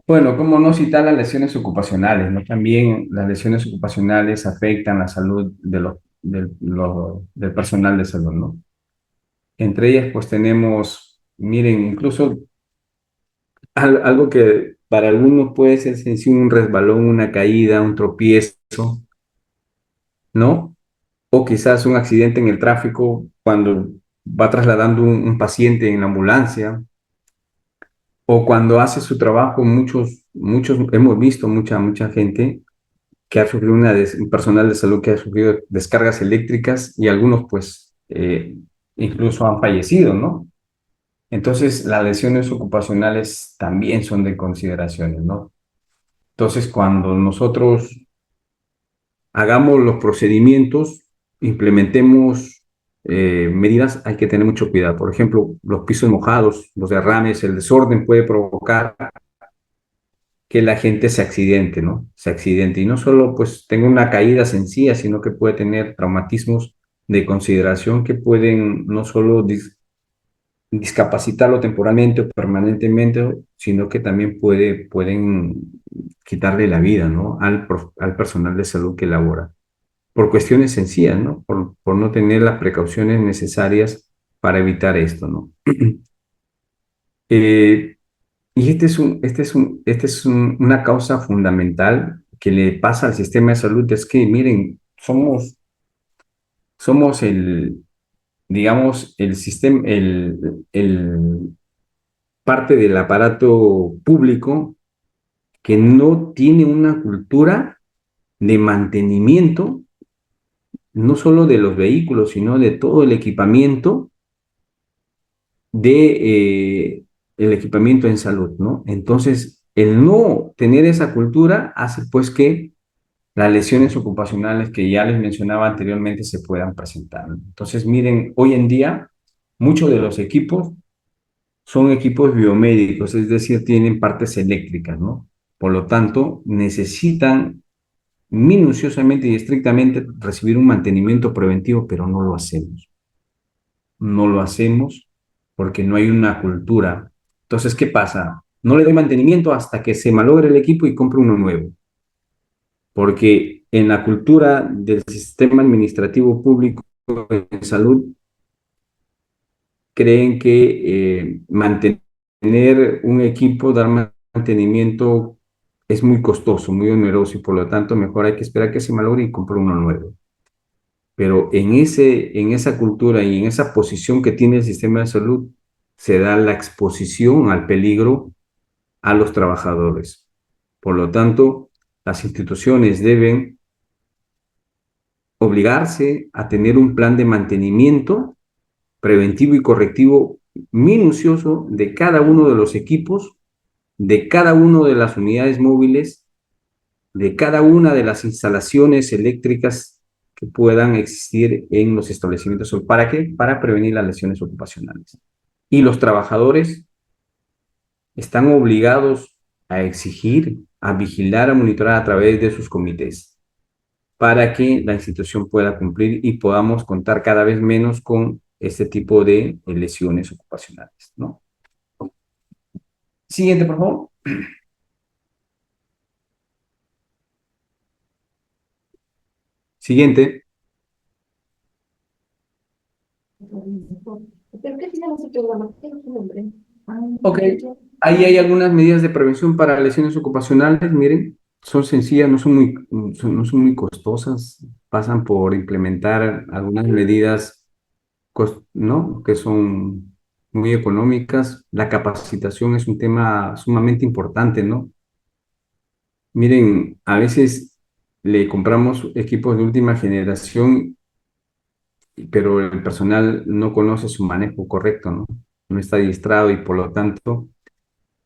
Bueno, cómo no citar las lesiones ocupacionales, ¿no? También las lesiones ocupacionales afectan la salud del personal de salud, ¿no? Entre ellas, pues tenemos, miren, incluso algo que para algunos puede ser sencillo, un resbalón, una caída, un tropiezo, ¿no? O quizás un accidente en el tráfico cuando va trasladando un paciente en la ambulancia, o cuando hace su trabajo, muchos hemos visto mucha gente que ha sufrido un personal de salud que ha sufrido descargas eléctricas y algunos pues incluso han fallecido, ¿no? Entonces las lesiones ocupacionales también son de consideraciones, ¿no? Entonces cuando nosotros hagamos los procedimientos, implementemos medidas, hay que tener mucho cuidado. Por ejemplo, los pisos mojados, los derrames, el desorden puede provocar que la gente se accidente, ¿no? Se accidente. Y no solo pues tenga una caída sencilla, sino que puede tener traumatismos de consideración que pueden no solo discapacitarlo temporalmente o permanentemente, sino que también pueden quitarle la vida, ¿no? Al personal de salud que labora. Por cuestiones sencillas, ¿no? Por no tener las precauciones necesarias para evitar esto, ¿no? Eh, Y una causa fundamental que le pasa al sistema de salud, es que, miren, somos digamos, el sistema, parte del aparato público que no tiene una cultura de mantenimiento, no solo de los vehículos, sino de todo el equipamiento en salud, ¿no? Entonces, el no tener esa cultura hace pues que las lesiones ocupacionales que ya les mencionaba anteriormente se puedan presentar, ¿no? Entonces, miren, hoy en día muchos de los equipos son equipos biomédicos, es decir, tienen partes eléctricas, ¿no? Por lo tanto, necesitan minuciosamente y estrictamente recibir un mantenimiento preventivo, pero no lo hacemos. No lo hacemos porque no hay una cultura. Entonces, ¿qué pasa? No le doy mantenimiento hasta que se malogre el equipo y compro uno nuevo, porque en la cultura del sistema administrativo público de salud creen que mantener un equipo, dar mantenimiento es muy costoso, muy oneroso y por lo tanto mejor hay que esperar que se malogre y comprar uno nuevo. Pero en esa cultura y en esa posición que tiene el sistema de salud se da la exposición al peligro a los trabajadores. Por lo tanto, las instituciones deben obligarse a tener un plan de mantenimiento preventivo y correctivo minucioso de cada uno de los equipos, de cada una de las unidades móviles, de cada una de las instalaciones eléctricas que puedan existir en los establecimientos. ¿Para qué? Para prevenir las lesiones ocupacionales. Y los trabajadores están obligados a exigir, a vigilar, a monitorar a través de sus comités, para que la institución pueda cumplir y podamos contar cada vez menos con este tipo de lesiones ocupacionales, ¿no? Siguiente, por favor. Siguiente. ¿Pero qué tenemos el programa? ¿Qué es su nombre? Ok. Ahí hay algunas medidas de prevención para lesiones ocupacionales. Miren, son sencillas, no son muy costosas. Pasan por implementar algunas medidas, ¿no? Que son muy económicas. La capacitación es un tema sumamente importante, ¿no? Miren, a veces le compramos equipos de última generación, pero el personal no conoce su manejo correcto, ¿no? No está adiestrado y por lo tanto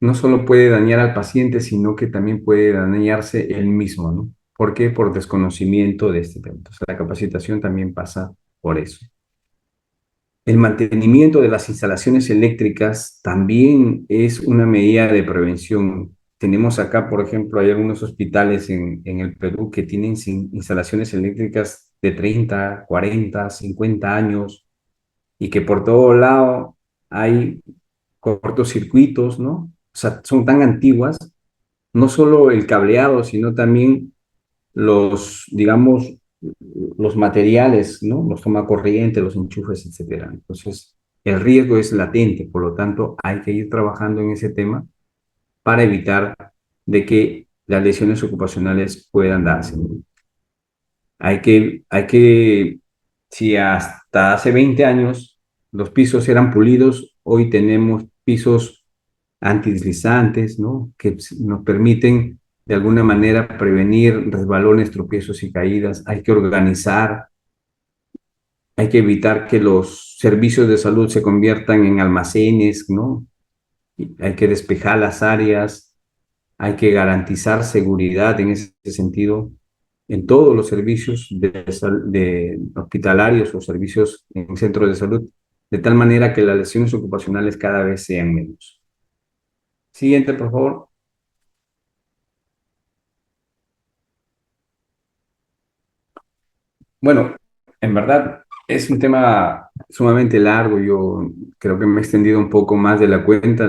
no solo puede dañar al paciente, sino que también puede dañarse él mismo, ¿no? ¿Por qué? Por desconocimiento de este tema. Entonces, la capacitación también pasa por eso. El mantenimiento de las instalaciones eléctricas también es una medida de prevención. Tenemos acá, por ejemplo, hay algunos hospitales en el Perú que tienen instalaciones eléctricas de 30, 40, 50 años y que por todo lado hay cortocircuitos, ¿no? O sea, son tan antiguas, no solo el cableado, sino también digamos, los materiales, ¿no? Los tomacorriente, los enchufes, etcétera. Entonces, el riesgo es latente, por lo tanto, hay que ir trabajando en ese tema para evitar de que las lesiones ocupacionales puedan darse. Si hasta hace 20 años los pisos eran pulidos, hoy tenemos pisos antideslizantes, ¿no? Que nos permiten de alguna manera prevenir resbalones, tropiezos y caídas. Hay que organizar, hay que evitar que los servicios de salud se conviertan en almacenes, ¿no? Hay que despejar las áreas, hay que garantizar seguridad en ese sentido en todos los servicios de hospitalarios o servicios en centros de salud, de tal manera que las lesiones ocupacionales cada vez sean menos. Siguiente, por favor. Bueno, en verdad es un tema sumamente largo. Yo creo que me he extendido un poco más de la cuenta.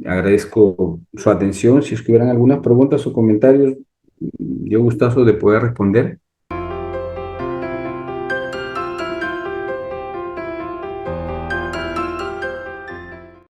Agradezco su atención. Si es que hubieran algunas preguntas o comentarios, yo gustoso de poder responder.